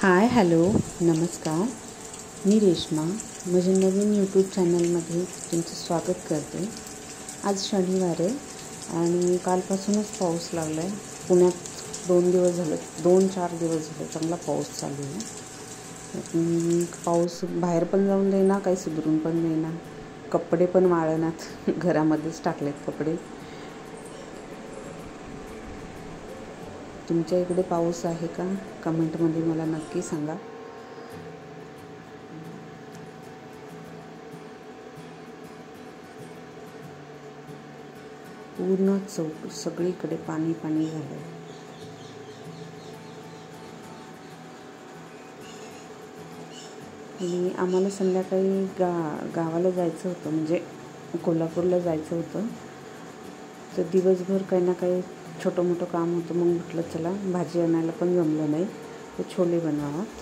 Hi hello नमस्कार. मी रेश्मा माझ्या नवीन YouTube चॅनलमध्ये तुमचं स्वागत करते. आज शनिवार आहे आणि कालपासूनच पाऊस लागला आहे. पुण्यात 2-4 दिवस झाले चांगला पाऊस चालू आहे. पाऊस बाहेर पण जाऊन देईना, काही सुधरून पण देईना. कपडे पण वाळनात, घरामध्येच टाकलेत कपडे. तुमच्या इकडे पाऊस आहे का? कमेंटमध्ये मला नक्की सांगा. पूर्ण सगळीकडे पाणी पाणी झालं. आणि आम्हाला संध्याकाळी गावाला जायचं होतं, म्हणजे कोल्हापूरला जायचं होतं. तर दिवसभर काही ना काही छोटं मोठं काम होतं. मग म्हटलं चला, भाजी आणायला पण जमलं नाही, तर छोले बनवावात.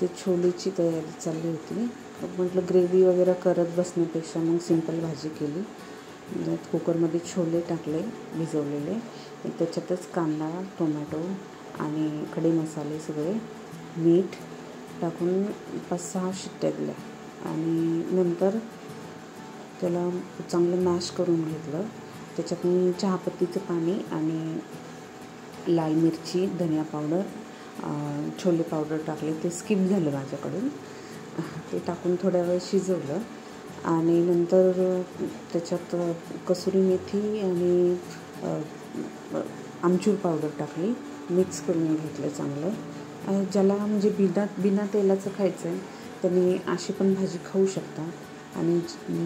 ते छोलेची तयारी चालली होती. म्हटलं ग्रेव्ही वगैरे करत बसण्यापेक्षा मग सिंपल भाजी केली. कुकरमध्ये छोले टाकले भिजवलेले, त्याच्यातच कांदा, टोमॅटो आणि खडे मसाले सगळे, मीठ टाकून 5-6 शिट्ट्या दिल्या आणि नंतर त्याला चांगलं मॅश करून घेतलं. त्याच्यात मी चहापत्तीचं पाणी आणि लाल मिरची, धनिया पावडर, छोले पावडर टाकले. ते स्किप झालं माझ्याकडून. ते टाकून थोड्या वेळ शिजवलं आणि नंतर त्याच्यात कसुरी मेथी आणि आमचूर पावडर टाकली. मिक्स करून घेतलं चांगलं. ज्याला म्हणजे बिना तेलाचं खायचं आहे त्यांनी अशी पण भाजी खाऊ शकता, आणि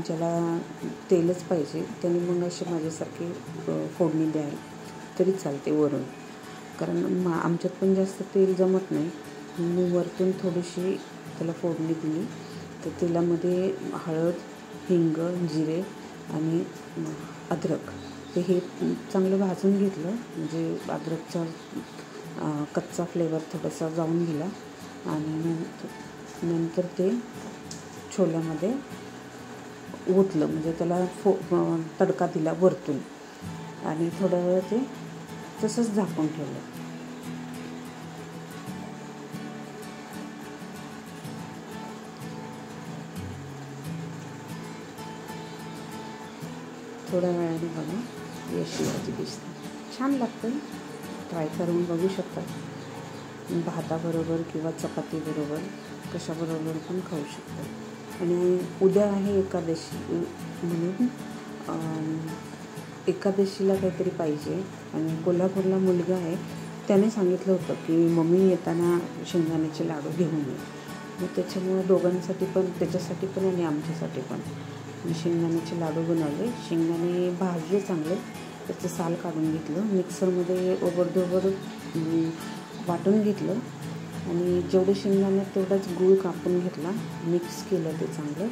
ज्याला तेलच पाहिजे त्यांनी मग असे माझ्यासारखे फोडणी द्याल तरी चालते वरून. कारण आमच्यात पण जास्त तेल जमत नाही. मी वरतून थोडीशी त्याला फोडणी दिली. तर तेलामध्ये हळद, हिंग, जिरे आणि अद्रक हे चांगलं भाजून घेतलं. म्हणजे अद्रकचा कच्चा फ्लेवर थोडासा जाऊन गेला आणि नंतर ते छोल्यामध्ये ओतलं. म्हणजे त्याला तडका दिला वरतून आणि थोड्या वेळ ते तसंच झाकून ठेवलं. थोड्या वेळाने बघा अशी भाजी दिसते, छान लागतं. ट्राय करून बघू शकता. भाताबरोबर किंवा चपातीबरोबर कशाबरोबर पण खाऊ शकता. आणि उद्या आहे एकादशी, म्हणून एकादशीला काहीतरी पाहिजे. आणि कोल्हापूरला मुलगा आहे, त्याने सांगितलं होतं की मम्मी येताना शेंगदाण्याचे लाडू घेऊन ये. मग त्याच्यामुळं दोघांसाठी पण, त्याच्यासाठी पण आणि आमच्यासाठी पण मी शेंगदाण्याचे लाडू बनवले. शेंगदाणे भाजले चांगले, त्याचं साल काढून घेतलं, मिक्सरमध्ये ओबडधोबड वाटून घेतलं आणि जेवढे शेंगदाणे तेवढाच गूळ कापून घेतला. मिक्स केलं ते चांगलं,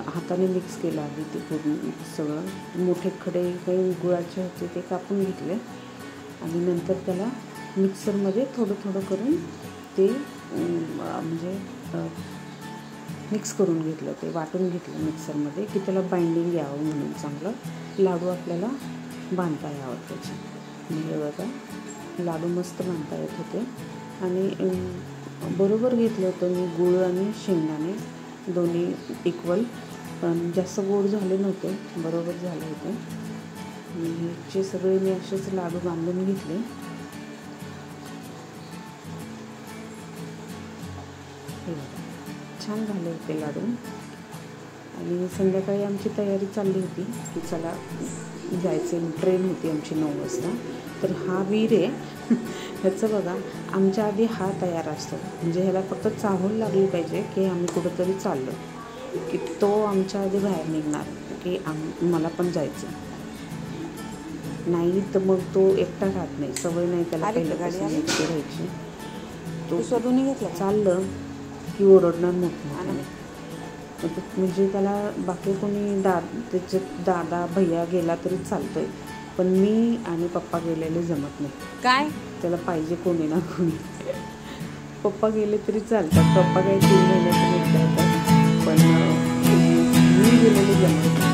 हाताने मिक्स केलं आधी ते पूर्ण सगळं. मोठे खडे काही गुळाचे होते ते कापून घेतले आणि नंतर त्याला मिक्सरमध्ये थोडं थोडं करून ते म्हणजे मिक्स करून घेतलं. ते वाटून घेतलं मिक्सरमध्ये की त्याला बाइंडिंग यावं म्हणून चांगलं लाडू आपल्याला बांधता यावं त्याचे. म्हणजे बघा लाडू मस्त बांधता येत होते. आणि बरोबर घेतलं होतं मी गूळ आणि शेंगदाणे दोन्ही इक्वल, पण जास्त गोड झाले नव्हते, बरोबर झाले होते. ह्याचे सगळे मी असेच लाडू बांधून घेतले. छान झाले होते लाडू. आणि संध्याकाळी आमची तयारी चालली होती की चला जायचे, ट्रेन होती आमची 9 वाजता. तर हा वीर आहे ह्याचं बघा, आमच्या आधी हा तयार असतो. म्हणजे ह्याला फक्त चाहूल लागली पाहिजे की आम्ही कुठंतरी चाललो, की तो आमच्या आधी बाहेर निघणार की मला पण जायचं. नाही तर मग तो एकटा राहत नाही, सवय नाही त्याला पहिल्यापासून एकटी राहायची. तो शोधून घेतला चाललं की ओरडणार मोठं. म्हणजे त्याला बाकी कोणी त्याचे दादा भैया गेला तरी चालतोय, पण मी आणि पप्पा गेलेले जमत नाही. काय त्याला पाहिजे कोणी ना कोणी. पप्पा गेले तरी चालतात, पप्पा काही 3 महिन्यातून येतात, पण मी गेलेले जमत नाही.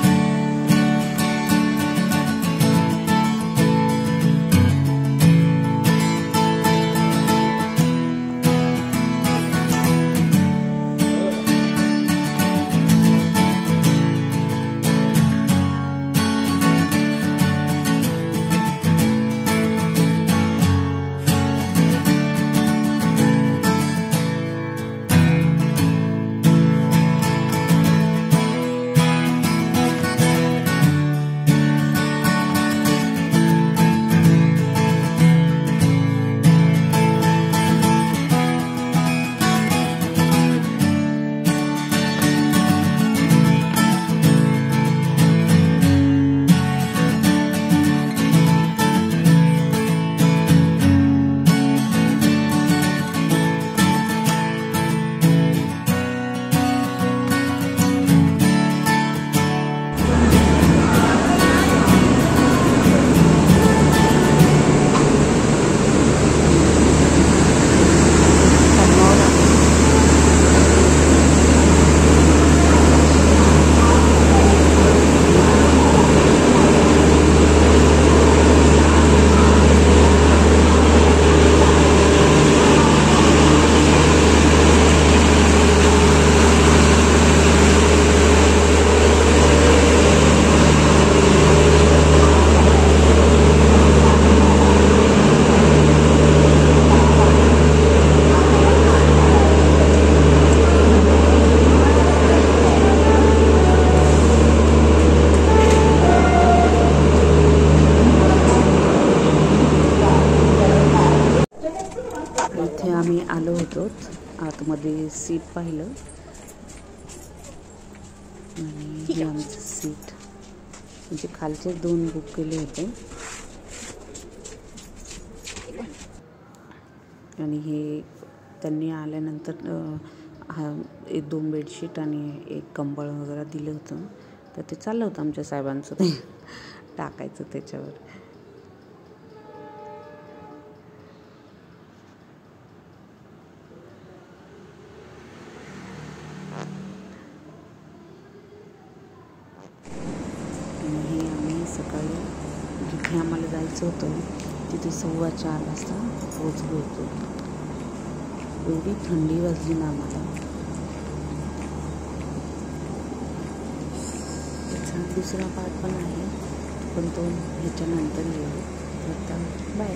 इथे आम्ही आलो होतो, आतमध्ये सीट पाहिलं आणि हे आमचं सीट, म्हणजे खालचे 2 बुक केले होते आणि हे त्यांनी आल्यानंतर 2 बेडशीट आणि 1 कंबळ वगैरे दिलं होतं. तर ते चाललं होतं आमच्या साहेबांचं ते टाकायचं त्याच्यावर. आणि हे आम्ही सकाळी जिथे आम्हाला जायचं होतं तिथे 4:15 वाजता पोहोचलो होतो. एवढी थंडी वाजली ना आम्हाला. त्याचा दुसरा पार्ट पण आहे, पण तो ह्याच्यानंतर येईल. आता बाय.